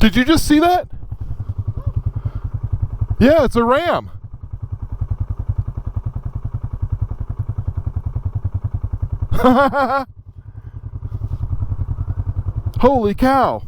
Did you just see that? Yeah, it's a ram. Holy cow.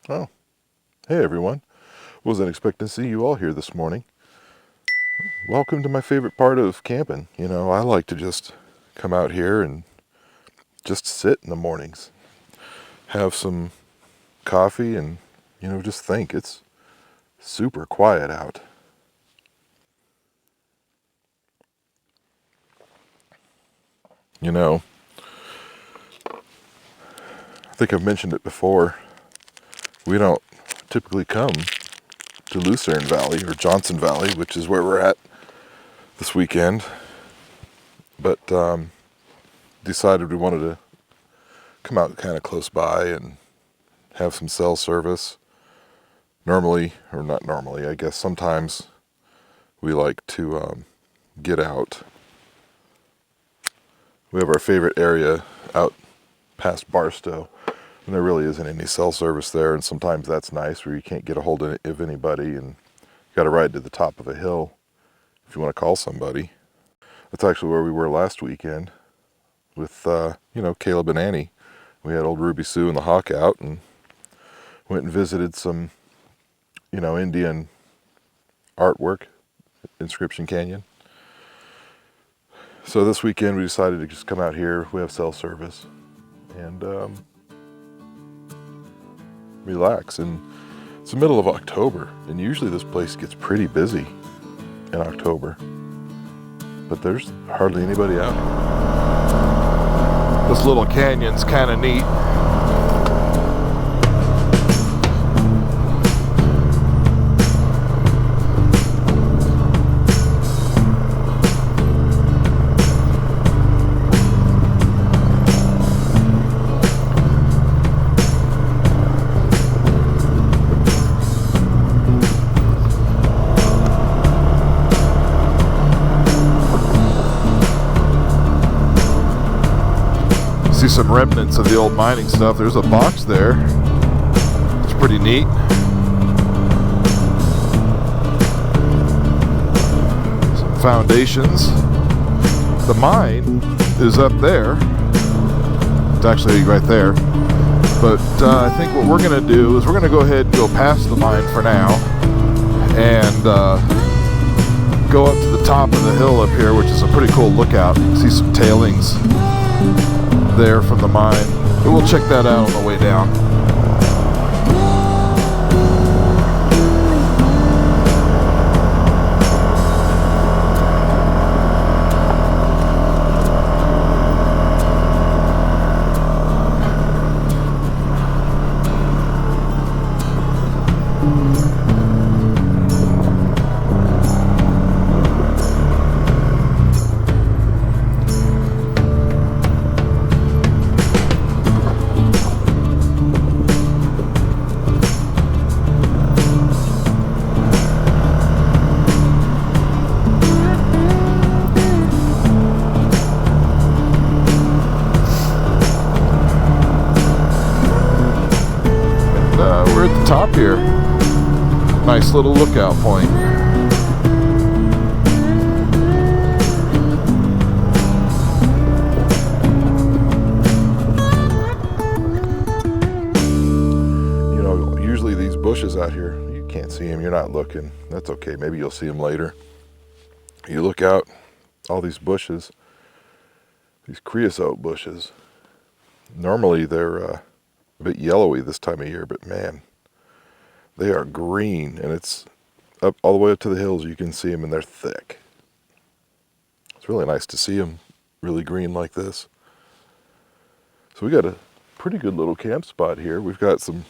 Oh, hey everyone. Wasn't expecting to see you all here this morning. Welcome to my favorite part of camping. You know, I like to just come out here and just sit in the mornings. Have some coffee and, you know, just think. It's super quiet out. You know, I think I've mentioned it before. We don't typically come to Lucerne Valley or Johnson Valley, which is where we're at this weekend. But decided we wanted to come out kind of close by and have some cell service. Normally, or not normally, I guess sometimes we like to get out. We have our favorite area out past Barstow, and there really isn't any cell service there, and sometimes that's nice where you can't get a hold of anybody and you got to ride to the top of a hill if you want to call somebody. That's actually where we were last weekend with, you know, Caleb and Annie. We had old Ruby Sue and the Hawk out and went and visited some, you know, Indian artwork, Inscription Canyon. So this weekend we decided to just come out here. We have cell service and relax. And it's the middle of October, and usually this place gets pretty busy in October, but there's hardly anybody out here. This little canyon's kind of neat. See some remnants of the old mining stuff. There's a box there. It's pretty neat. Some foundations. The mine is up there. It's actually right there. But I think what we're going to do is we're going to go ahead and go past the mine for now and go up to the top of the hill up here, which is a pretty cool lookout. You can see some tailings there from the mine. But we'll check that out on the way down. We're at the top here. Nice little lookout point. bushes out here. You can't see them, you're not looking. That's okay, maybe you'll see them later. You look out, all these bushes, these creosote bushes. Normally they're a bit yellowy this time of year, but man, they are green, and it's up all the way up to the hills. You can see them, and they're thick. It's really nice to see them really green like this. So we got a pretty good little camp spot here. We've got some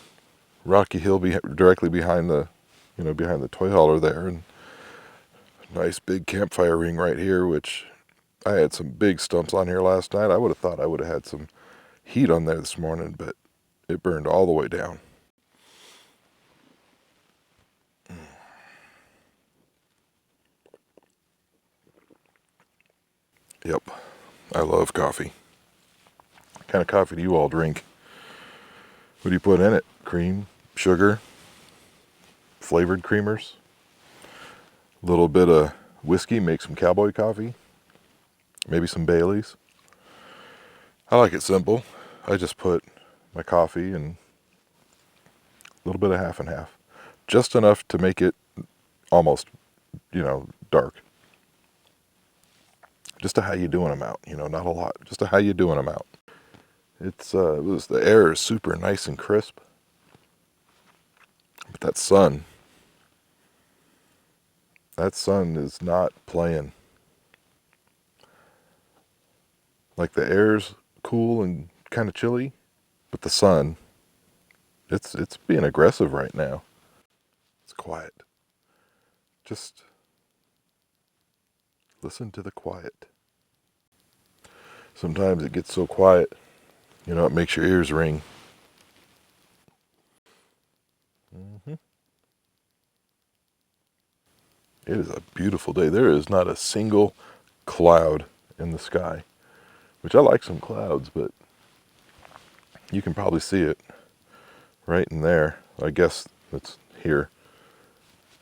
rocky hill directly behind the, behind the toy hauler there, and a nice big campfire ring right here, which I had some big stumps on here last night. I would have thought I would have had some heat on there this morning, but it burned all the way down. Yep, I love coffee. What kind of coffee do you all drink? What do you put in it? Cream, sugar, flavored creamers, a little bit of whiskey, make some cowboy coffee, maybe some Baileys. I like it simple. I just put my coffee and a little bit of half and half. Just enough to make it almost, dark. Just a how you doing amount, not a lot. Just a how you doing amount. The air is super nice and crisp. But that sun is not playing. Like the air's cool and kind of chilly, but the sun, it's being aggressive right now. It's quiet. Just listen to the quiet. Sometimes it gets so quiet, it makes your ears ring. It is a beautiful day. There is not a single cloud in the sky, which I like some clouds, but you can probably see it right in there. I guess it's here.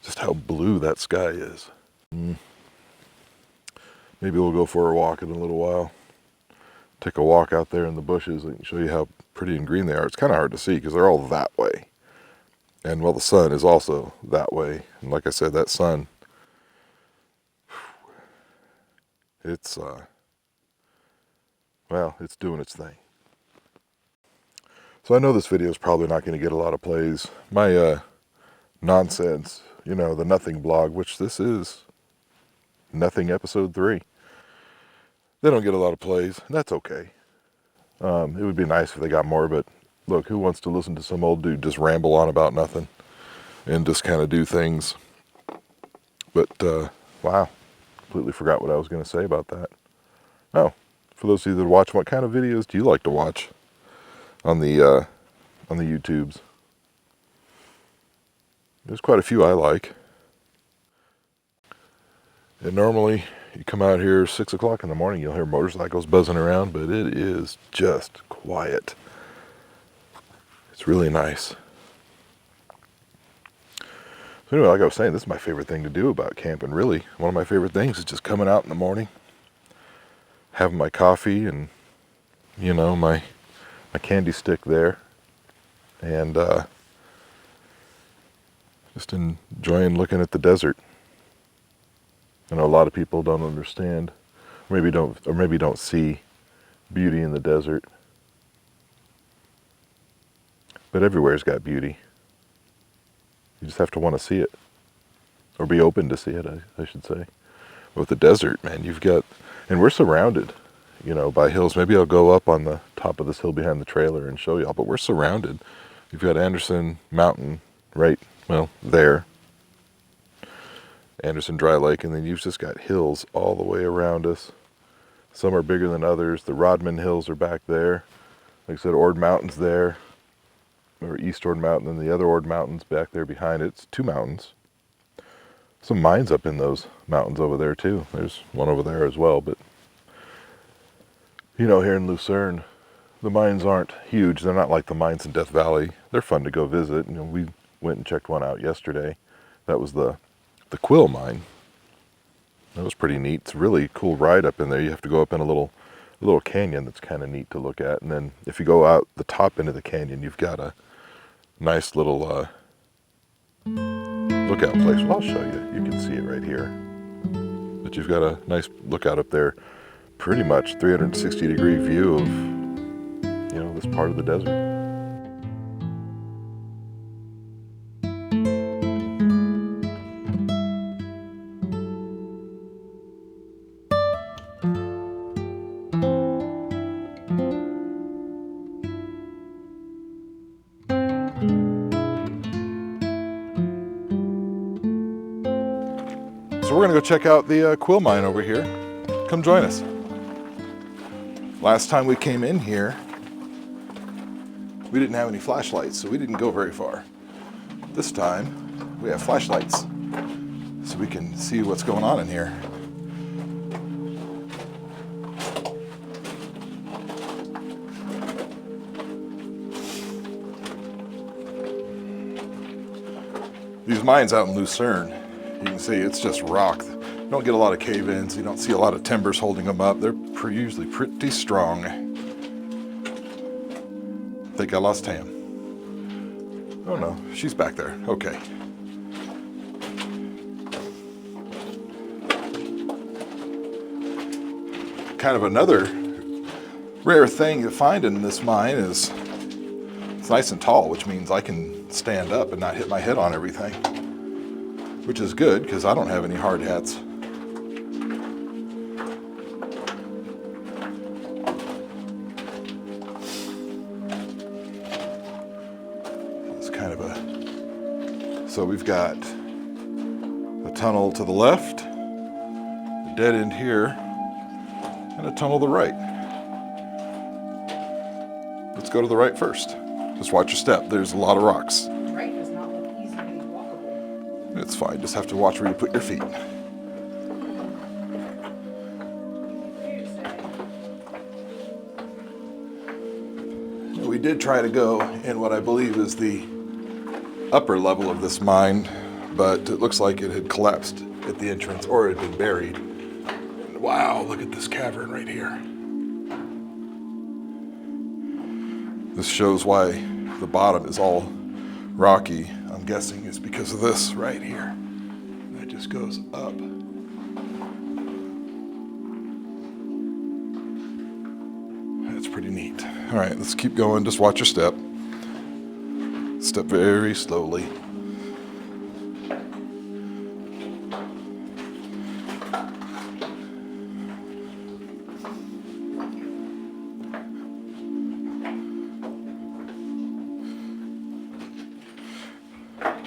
Just how blue that sky is. Maybe we'll go for a walk in a little while. Take a walk out there in the bushes and show you how pretty and green they are. It's kind of hard to see because they're all that way. And well, the sun is also that way. And like I said, that sun, it's doing its thing. So I know this video is probably not going to get a lot of plays. My nonsense, the Nothing blog, which this is Nothing episode 3. They don't get a lot of plays, and that's okay. It would be nice if they got more, but look, who wants to listen to some old dude just ramble on about nothing and just kind of do things? But, wow, completely forgot what I was going to say about that. Oh, for those of you that watch, what kind of videos do you like to watch on the YouTubes? There's quite a few I like. And normally, you come out here 6 o'clock in the morning, you'll hear motorcycles buzzing around, but it is just quiet. It's really nice. So anyway, like I was saying, this is my favorite thing to do about camping. Really, one of my favorite things is just coming out in the morning, having my coffee and, my candy stick there, and just enjoying looking at the desert. I know a lot of people don't understand, or maybe don't see beauty in the desert. But everywhere's got beauty. You just have to want to see it, or be open to see it, I should say. But with the desert, man, and we're surrounded, by hills. Maybe I'll go up on the top of this hill behind the trailer and show y'all, but we're surrounded. You've got Anderson Mountain right, there. Anderson Dry Lake, and then you've just got hills all the way around us. Some are bigger than others. The Rodman Hills are back there. Like I said, Ord Mountain's there, or East Ord Mountain, and the other Ord Mountain's back there behind it. It's 2 mountains. Some mines up in those mountains over there too. There's one over there as well, but here in Lucerne, the mines aren't huge. They're not like the mines in Death Valley. They're fun to go visit. We went and checked one out yesterday. That was the Quill mine. That was pretty neat. It's a really cool ride up in there. You have to go up in a little canyon that's kind of neat to look at. And then if you go out the top end of the canyon, you've got a nice little lookout place. Well, I'll show you. You can see it right here. But you've got a nice lookout up there. Pretty much 360-degree view of, this part of the desert. So we're gonna go check out the quill mine over here. Come join us. Last time we came in here, we didn't have any flashlights, so we didn't go very far. This time, we have flashlights, so we can see what's going on in here. These mines out in Lucerne, you can see it's just rock. You don't get a lot of cave-ins. You don't see a lot of timbers holding them up. They're usually pretty strong. I think I lost Tam. Oh no, she's back there. Okay. Kind of another rare thing to find in this mine is it's nice and tall, which means I can stand up and not hit my head on everything, which is good because I don't have any hard hats. It's kind of so we've got a tunnel to the left, a dead end here, and a tunnel to the right. Let's go to the right first. Just watch your step. There's a lot of rocks. Right does not look easily walkable. It's fine. Just have to watch where you put your feet. We did try to go in what I believe is the upper level of this mine, but it looks like it had collapsed at the entrance or it had been buried. And wow, look at this cavern right here. This shows why the bottom is all rocky. I'm guessing it's because of this right here. That just goes up. That's pretty neat. All right, let's keep going. Just watch your step. Step very slowly.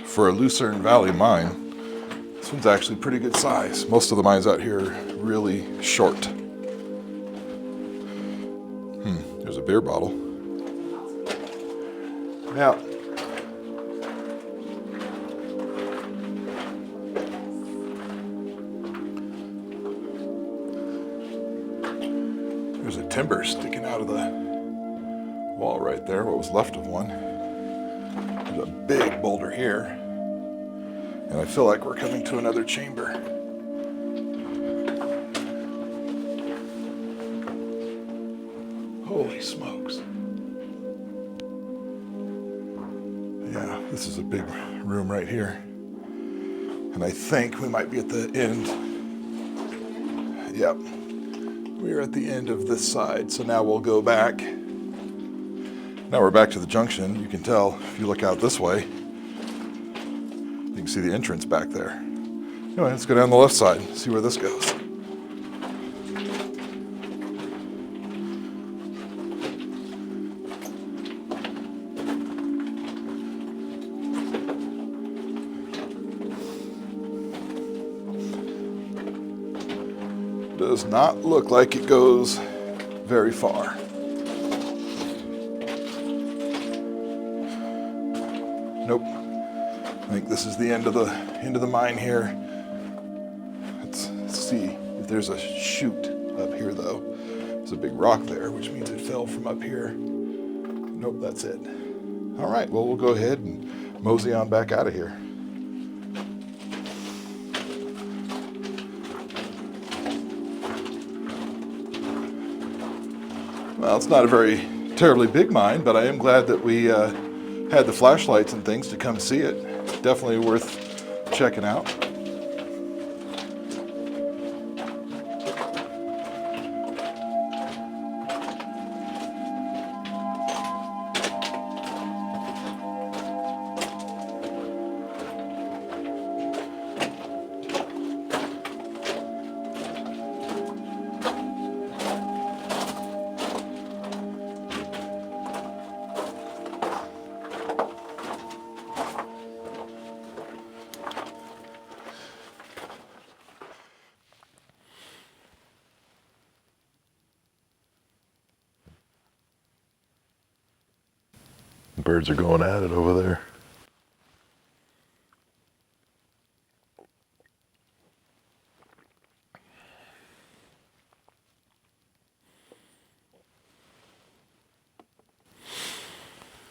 For a Lucerne Valley mine, this one's actually pretty good size. Most of the mines out here are really short. There's a beer bottle. Now, there's a timber sticking out of the wall right there, what was left of one. There's a big boulder here. And I feel like we're coming to another chamber. Holy smokes. Yeah, this is a big room right here. And I think we might be at the end. Yep. We're at the end of this side, so now we'll go back. Now we're back to the junction. You can tell if you look out this way. You can see the entrance back there. Anyway, let's go down the left side and see where this goes. Does not look like it goes very far. Nope. I think this is the end of the mine here. Let's see if there's a chute up here though. There's a big rock there, which means it fell from up here. Nope, that's it. All right, well, we'll go ahead and mosey on back out of here. Well, it's not a very terribly big mine, but I am glad that we had the flashlights and things to come see it. definitely worth checking out. Birds are going at it over there.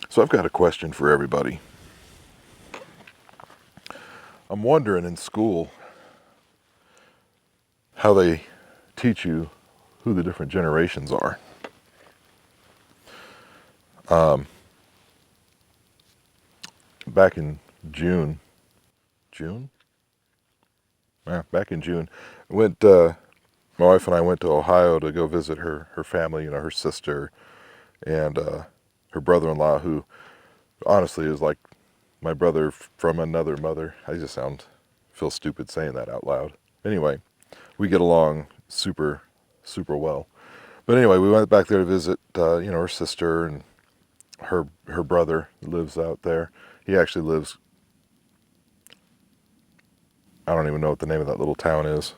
So I've got a question for everybody. I'm wondering in school how they teach you who the different generations are. Back in June, Yeah, back in June, my wife and I went to Ohio to go visit her family, her sister and her brother-in-law, who honestly is like my brother from another mother. Feel stupid saying that out loud. Anyway, we get along super, super well. But anyway, we went back there to visit, her sister, and her brother lives out there. He actually lives, I don't even know what the name of that little town is.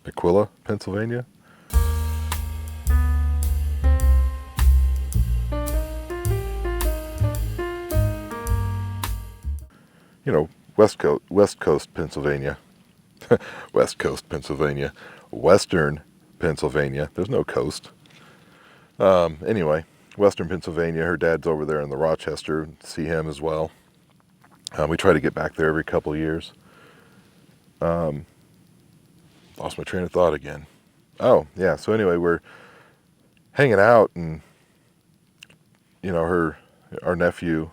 Aquila, Pennsylvania? West Coast, Pennsylvania. West Coast, Pennsylvania. Western Pennsylvania. There's no coast. Anyway, Western Pennsylvania. Her dad's over there in the Rochester. See him as well. We try to get back there every couple of years. Lost my train of thought again. Oh, yeah. So anyway, we're hanging out, and our nephew,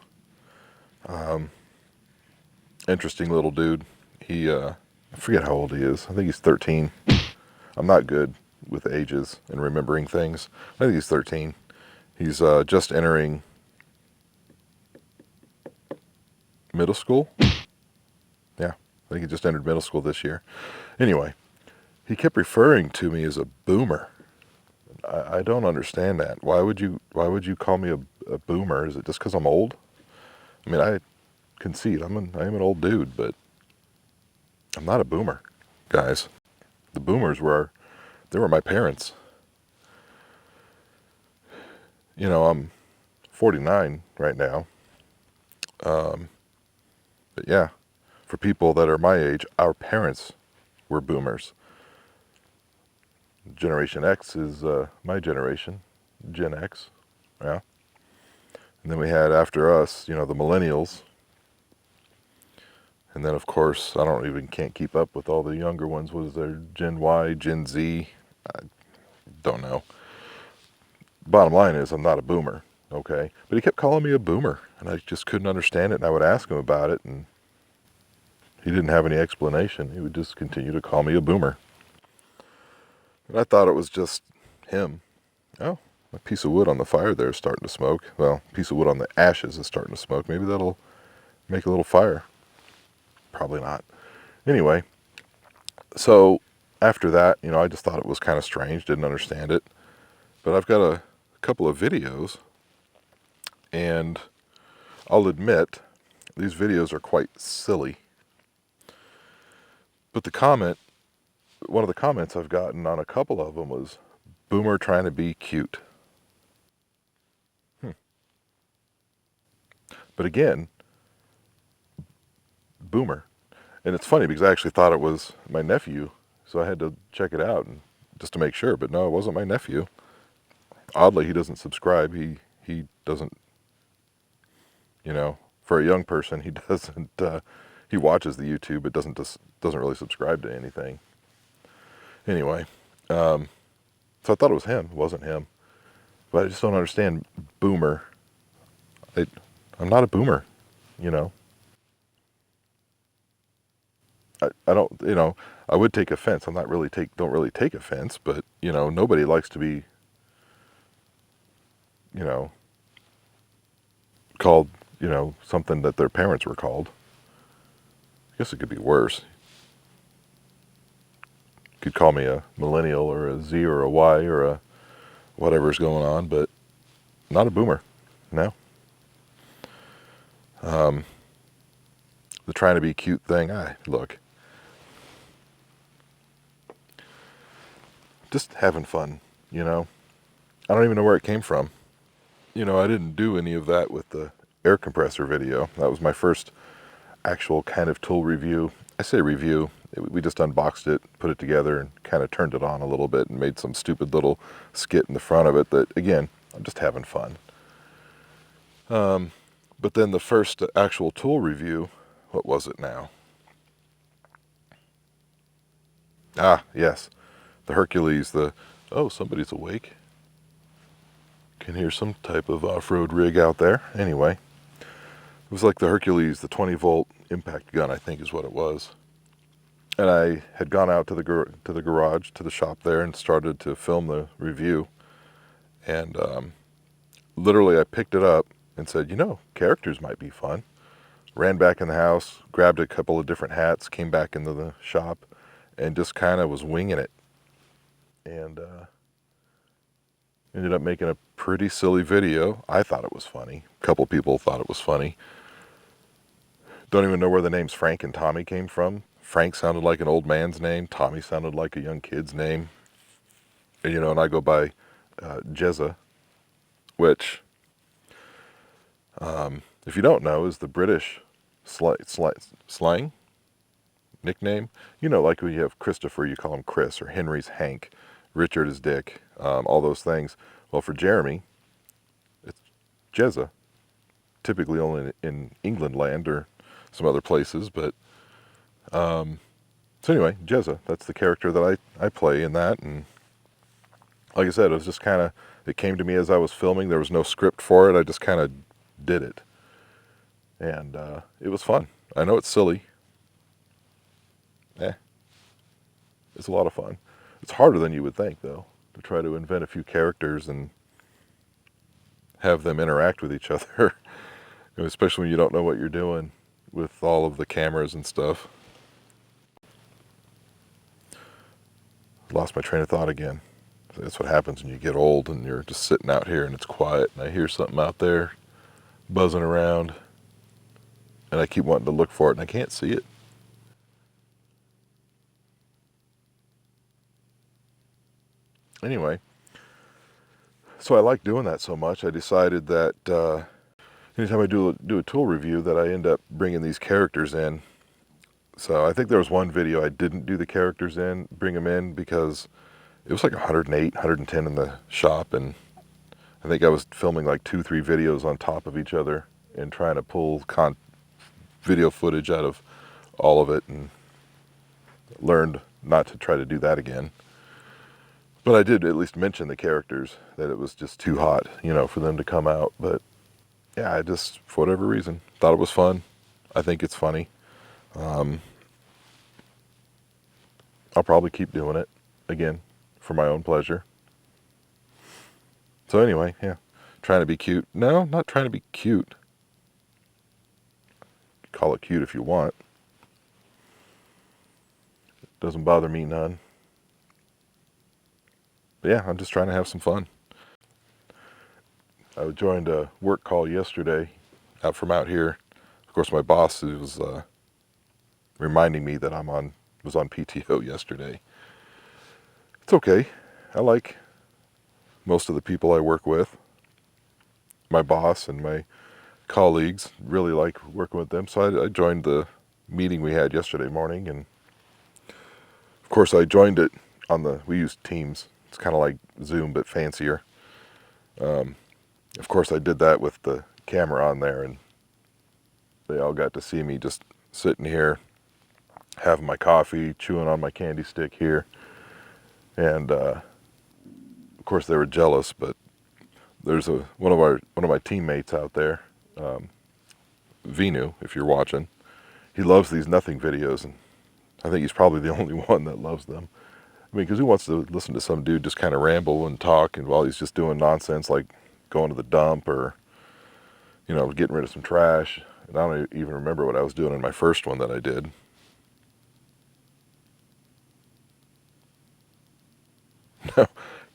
interesting little dude. I forget how old he is. I think he's 13. I'm not good with ages and remembering things. I think he's 13. He's just entering middle school. Yeah, I think he just entered middle school this year. Anyway, he kept referring to me as a boomer. I don't understand that. Why would you call me a boomer? Is it just because I'm old? I mean, I concede I am an old dude, but I'm not a boomer, guys. The boomers were my parents. I'm 49 right now. But yeah, for people that are my age, our parents were boomers. Generation X is my generation, Gen X. Yeah. And then we had after us, the millennials. And then of course, can't keep up with all the younger ones. Was there Gen Y, Gen Z? I don't know. Bottom line is I'm not a boomer, okay? But he kept calling me a boomer, and I just couldn't understand it, and I would ask him about it, and he didn't have any explanation. He would just continue to call me a boomer. And I thought it was just him. Oh, a piece of wood on the fire there is starting to smoke. Well, a piece of wood on the ashes is starting to smoke. Maybe that'll make a little fire. Probably not. Anyway, so after that, I just thought it was kind of strange, didn't understand it. But I've got a couple of videos, and I'll admit these videos are quite silly. But one of the comments I've gotten on a couple of them was, boomer trying to be cute. But again, boomer. And it's funny because I actually thought it was my nephew, so I had to check it out just to make sure. But no, it wasn't my nephew. Oddly, he doesn't subscribe. He doesn't, for a young person, he doesn't. He watches the YouTube, but doesn't really subscribe to anything. Anyway, so I thought it was him. It wasn't him. But I just don't understand boomer. I'm not a boomer, I don't, you know, I would take offense. I'm not really don't really take offense, but, you know, nobody likes to be, you know, called, you know, something that their parents were called. I guess it could be worse. You could call me a millennial or a Z or a Y or a whatever's going on, but not a boomer. No. The trying to be cute thing, look. Just having fun, you know. I don't even know where it came from. You know, I didn't do any of that with the air compressor video. That was my first actual kind of tool review. I say review. We just unboxed it, put it together, and kind of turned it on a little bit and made some stupid little skit in the front of it that, again, I'm just having fun. But then the first actual tool review, what was it now? Ah, yes. The Hercules, oh, somebody's awake. Can hear some type of off-road rig out there. Anyway, it was like the Hercules, the 20-volt impact gun, I think is what it was. And I had gone out to the garage, to the shop there, and started to film the review. And literally I picked it up and said, you know, characters might be fun. Ran back in the house, grabbed a couple of different hats, came back into the shop, and just kind of was winging it. And ended up making a pretty silly video. I thought it was funny. A couple people thought it was funny. Don't even know where the names Frank and Tommy came from. Frank sounded like an old man's name. Tommy sounded like a young kid's name. And, you know, and I go by Jezza, which, if you don't know, is the British slang nickname. You know, like when you have Christopher, you call him Chris, or Henry's Hank, Richard is Dick, all those things. Well, for Jeremy, it's Jezza. Typically only in England land or some other places, but so anyway, Jezza, that's the character that I play in that. And like I said, it was just kind of, it came to me as I was filming. There was no script for it. I just kind of did it. And it was fun. I know it's silly. It's a lot of fun. It's harder than you would think, though, to try to invent a few characters and have them interact with each other, especially when you don't know what you're doing with all of the cameras and stuff. Lost my train of thought again. That's what happens when you get old and you're just sitting out here and it's quiet and I hear something out there buzzing around and I keep wanting to look for it and I can't see it. Anyway, so I like doing that so much, I decided that anytime I do a tool review that I end up bringing these characters in. So I think there was one video I didn't do the characters in, bring them in, because it was like 108, 110 in the shop, and I think I was filming like 2-3 videos on top of each other and trying to pull video footage out of all of it, and learned not to try to do that again. But I did at least mention the characters, that it was just too hot, you know, for them to come out. But yeah, I just, for whatever reason, thought it was fun. I think it's funny. I'll probably keep doing it, again, for my own pleasure. So anyway, yeah, trying to be cute. No, not trying to be cute. Call it cute if you want. Doesn't bother me none. But yeah, I'm just trying to have some fun. I joined a work call yesterday from out here. Of course, my boss was reminding me that was on PTO yesterday. It's okay. I like most of the people I work with. My boss and my colleagues really like working with them. So I joined the meeting we had yesterday morning, and of course I joined it we use Teams. It's kind of like Zoom, but fancier. Of course I did that with the camera on there, and they all got to see me just sitting here, having my coffee, chewing on my candy stick here. And of course they were jealous, but there's one of my teammates out there, Vinu, if you're watching. He loves these nothing videos, and I think he's probably the only one that loves them. I mean, because who wants to listen to some dude just kind of ramble and talk and while he's just doing nonsense like going to the dump or, you know, getting rid of some trash. And I don't even remember what I was doing in my first one that I did. No,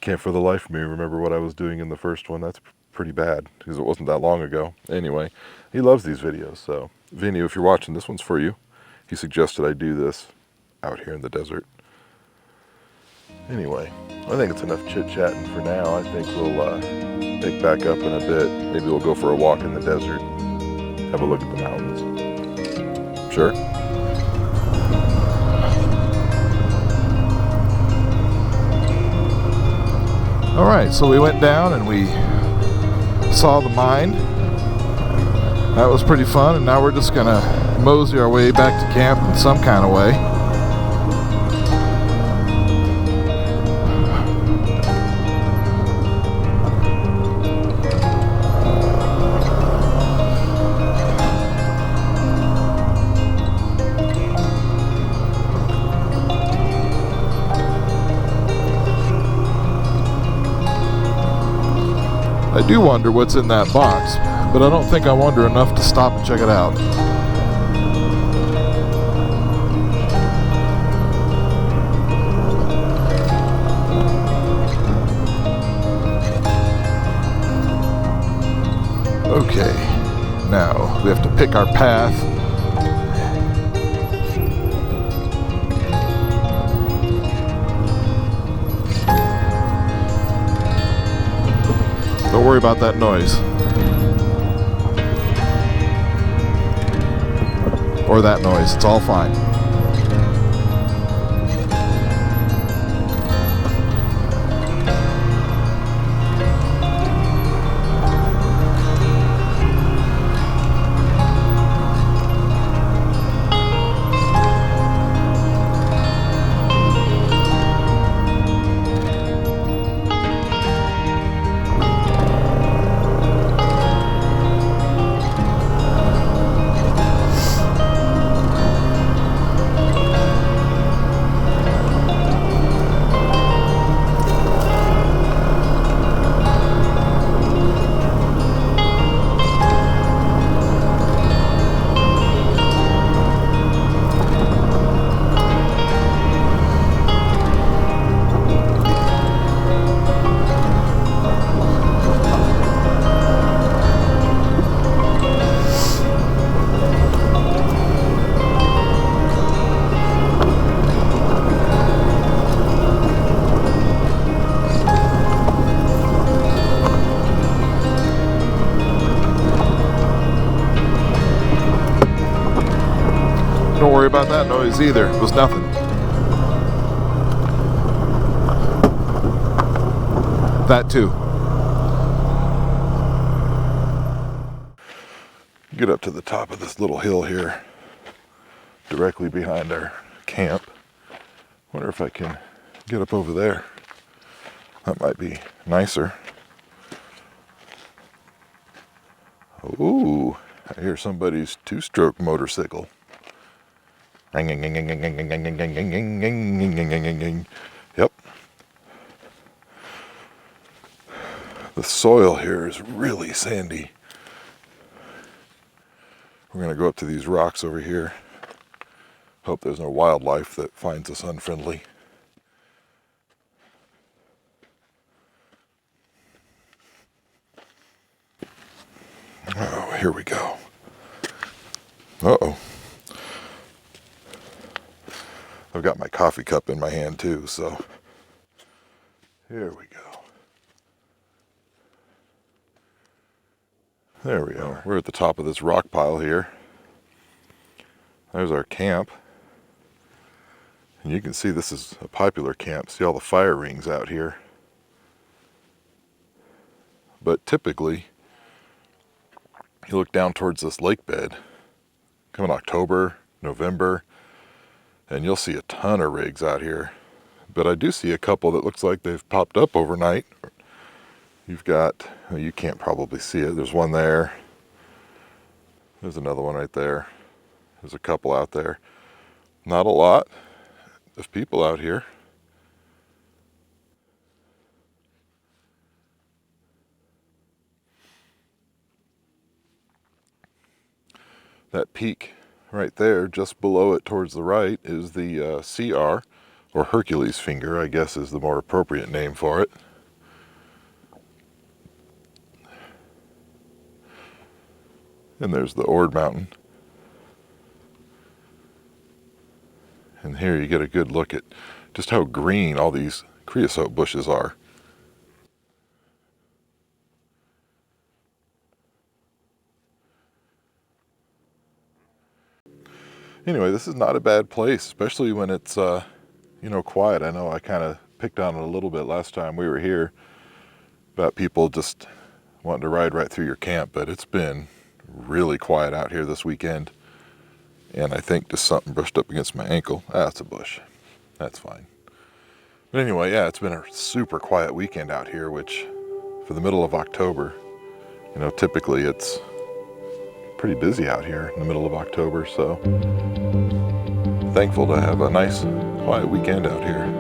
can't for the life of me remember what I was doing in the first one. That's pretty bad because it wasn't that long ago. Anyway, he loves these videos. So, Vinny, if you're watching, this one's for you. He suggested I do this out here in the desert. Anyway, I think it's enough chit-chatting for now. I think we'll pick back up in a bit. Maybe we'll go for a walk in the desert, have a look at the mountains. Sure? All right, so we went down and we saw the mine. That was pretty fun, and now we're just gonna mosey our way back to camp in some kind of way. I do wonder what's in that box, but I don't think I wonder enough to stop and check it out. Okay, now we have to pick our path. Don't worry about that noise. Or that noise, it's all fine. Don't worry about that noise either. It was nothing. That too. Get up to the top of this little hill here, directly behind our camp. Wonder if I can get up over there. That might be nicer. Ooh, I hear somebody's two-stroke motorcycle. Yep. The soil here is really sandy. We're going to go up to these rocks over here. Hope there's no wildlife that finds us unfriendly. Oh, here we go. Uh-oh. I've got my coffee cup in my hand too, so here we go. There we are. We're at the top of this rock pile here. There's our camp. And you can see this is a popular camp. See all the fire rings out here. But typically, you look down towards this lake bed, come in October, November, and you'll see a ton of rigs out here. But I do see a couple that looks like they've popped up overnight. You've got, well, you can't probably see it. There's one there. There's another one right there. There's a couple out there. Not a lot of people out here. That peak right there, just below it towards the right, is the CR, or Hercules finger, I guess is the more appropriate name for it. And there's the Ord Mountain. And here you get a good look at just how green all these creosote bushes are. Anyway, this is not a bad place, especially when it's, quiet. I know I kind of picked on it a little bit last time we were here about people just wanting to ride right through your camp, but it's been really quiet out here this weekend. And I think just something brushed up against my ankle. Ah, it's a bush. That's fine. But anyway, yeah, it's been a super quiet weekend out here, which for the middle of October, typically it's pretty busy out here in the middle of October, so thankful to have a nice quiet weekend out here.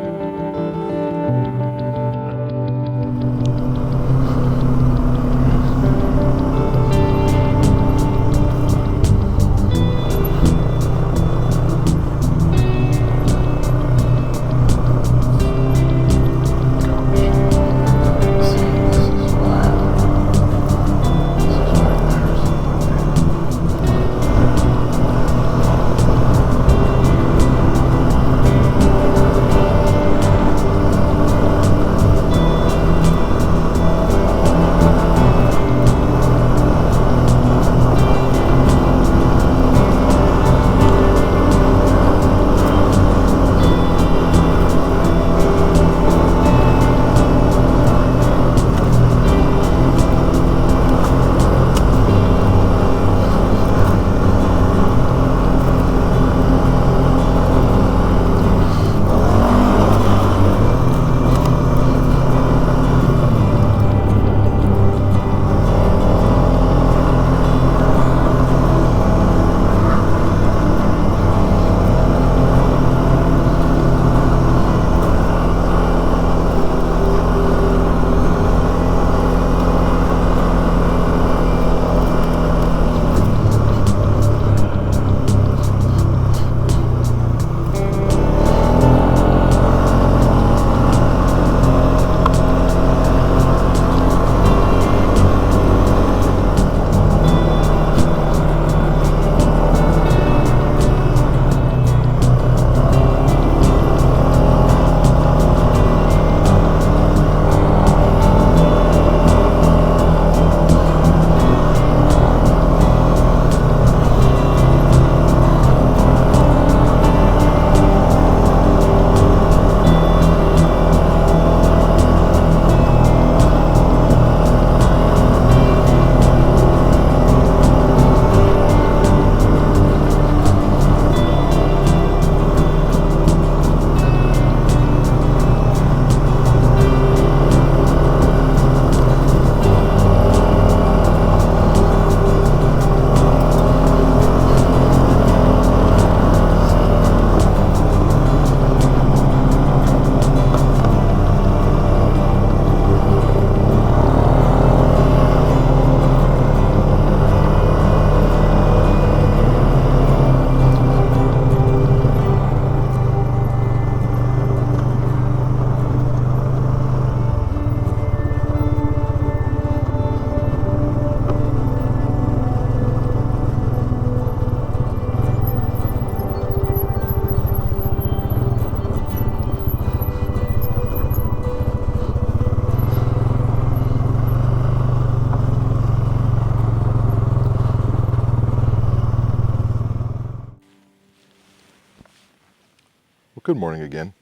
Well, good morning again.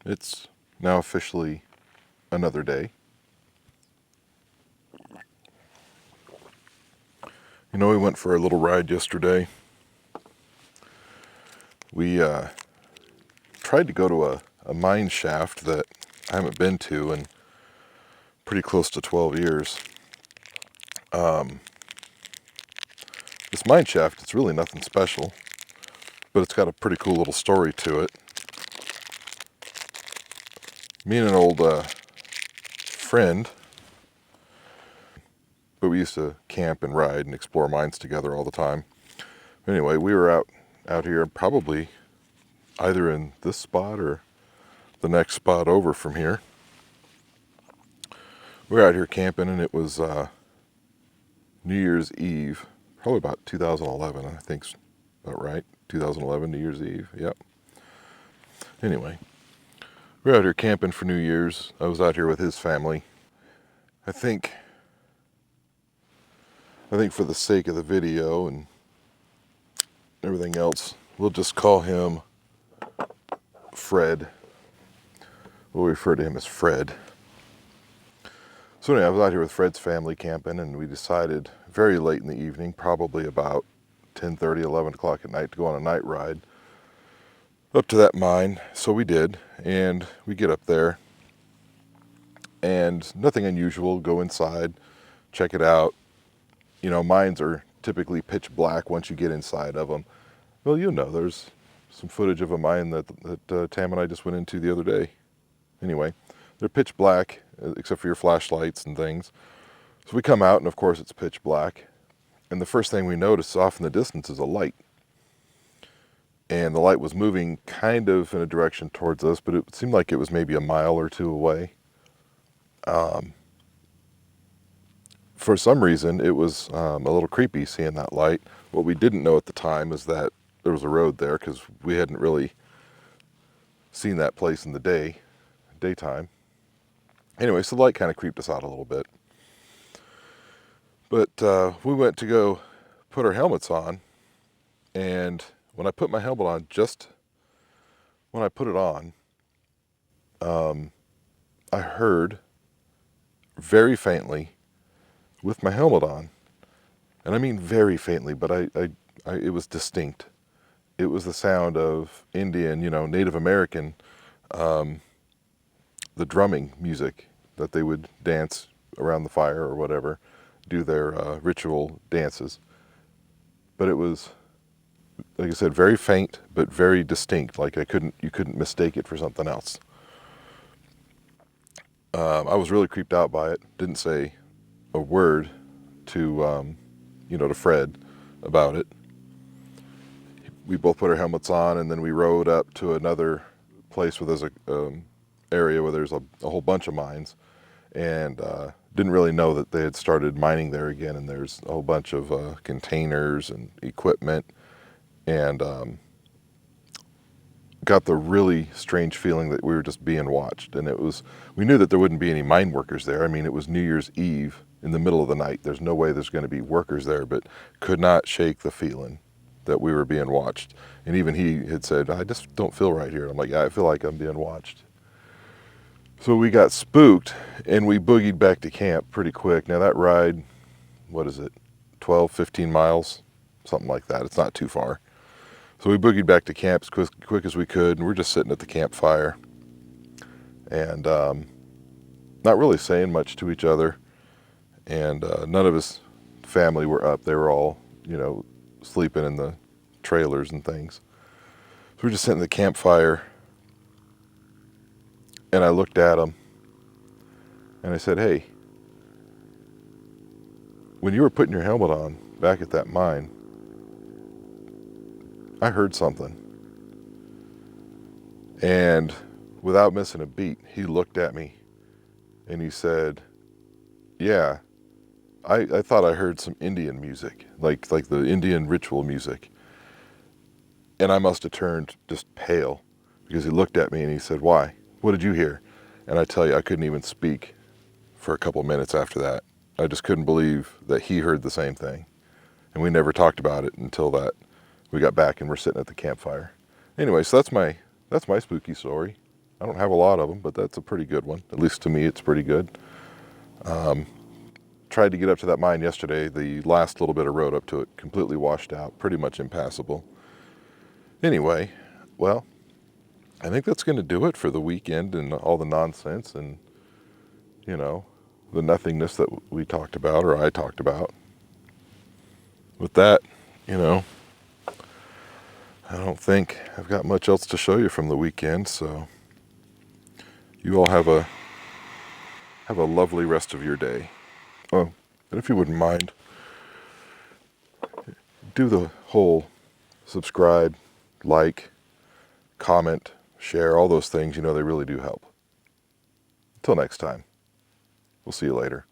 It's now officially another day. We went for a little ride yesterday. We tried to go to a mine shaft that I haven't been to in pretty close to 12 years. This mine shaft, it's really nothing special. but it's got a pretty cool little story to it. Me and an old friend, but we used to camp and ride and explore mines together all the time. Anyway, we were out here probably either in this spot or the next spot over from here. We were out here camping, and it was New Year's Eve, probably about 2011, I think's about right. 2011, New Year's Eve, yep. Anyway, we were out here camping for New Year's. I was out here with his family. I think for the sake of the video and everything else, we'll just call him Fred. We'll refer to him as Fred. So anyway, I was out here with Fred's family camping, and we decided very late in the evening, probably about 10:30, 11 o'clock at night, to go on a night ride up to that mine. So we did, and we get up there, and nothing unusual. Go inside, check it out. You know, mines are typically pitch black once you get inside of them. Well, you know, there's some footage of a mine that Tam and I just went into the other day. Anyway, they're pitch black, except for your flashlights and things. So we come out, and of course it's pitch black. And the first thing we notice off in the distance is a light. And the light was moving kind of in a direction towards us, but it seemed like it was maybe a mile or two away. For some reason, it was a little creepy seeing that light. What we didn't know at the time is that there was a road there, because we hadn't really seen that place in the daytime. Anyway, so the light kind of creeped us out a little bit. But we went to go put our helmets on, and when I put my helmet on, just when I put it on, I heard very faintly, with my helmet on, and I mean very faintly, but it was distinct. It was the sound of Indian, Native American, the drumming music that they would dance around the fire or whatever, do their ritual dances. But it was, like I said, very faint, but very distinct. Like you couldn't mistake it for something else. I was really creeped out by it. Didn't say a word to, to Fred about it. We both put our helmets on, and then we rode up to another place where there's a area where there's a whole bunch of mines, and didn't really know that they had started mining there again. And there's a whole bunch of containers and equipment, and got the really strange feeling that we were just being watched. And we knew that there wouldn't be any mine workers there. I mean, it was New Year's Eve in the middle of the night. There's no way there's going to be workers there, but could not shake the feeling that we were being watched. And even he had said, I just don't feel right here. I'm like, yeah, I feel like I'm being watched. So we got spooked, and we boogied back to camp pretty quick. Now that ride, 12, 15 miles, something like that. It's not too far. So we boogied back to camp as quick as we could, and we're just sitting at the campfire, and not really saying much to each other. And none of his family were up. They were all, sleeping in the trailers and things. So we're just sitting at the campfire, and I looked at him, and I said, hey, when you were putting your helmet on back at that mine, I heard something. And without missing a beat, he looked at me, and he said, yeah, I thought I heard some Indian music, like the Indian ritual music. And I must have turned just pale, because he looked at me and he said, why? What did you hear? And I tell you, I couldn't even speak for a couple minutes after that. I just couldn't believe that he heard the same thing. And we never talked about it until that we got back and we're sitting at the campfire. Anyway, so that's my spooky story. I don't have a lot of them, but that's a pretty good one. At least to me, it's pretty good. Tried to get up to that mine yesterday. The last little bit of road up to it completely washed out, pretty much impassable. Anyway, well, I think that's going to do it for the weekend and all the nonsense and, the nothingness that we talked about, or I talked about. With that, I don't think I've got much else to show you from the weekend, so you all have a lovely rest of your day. Oh, and if you wouldn't mind, do the whole subscribe, like, comment, share, all those things. You know, they really do help. Until next time, we'll see you later.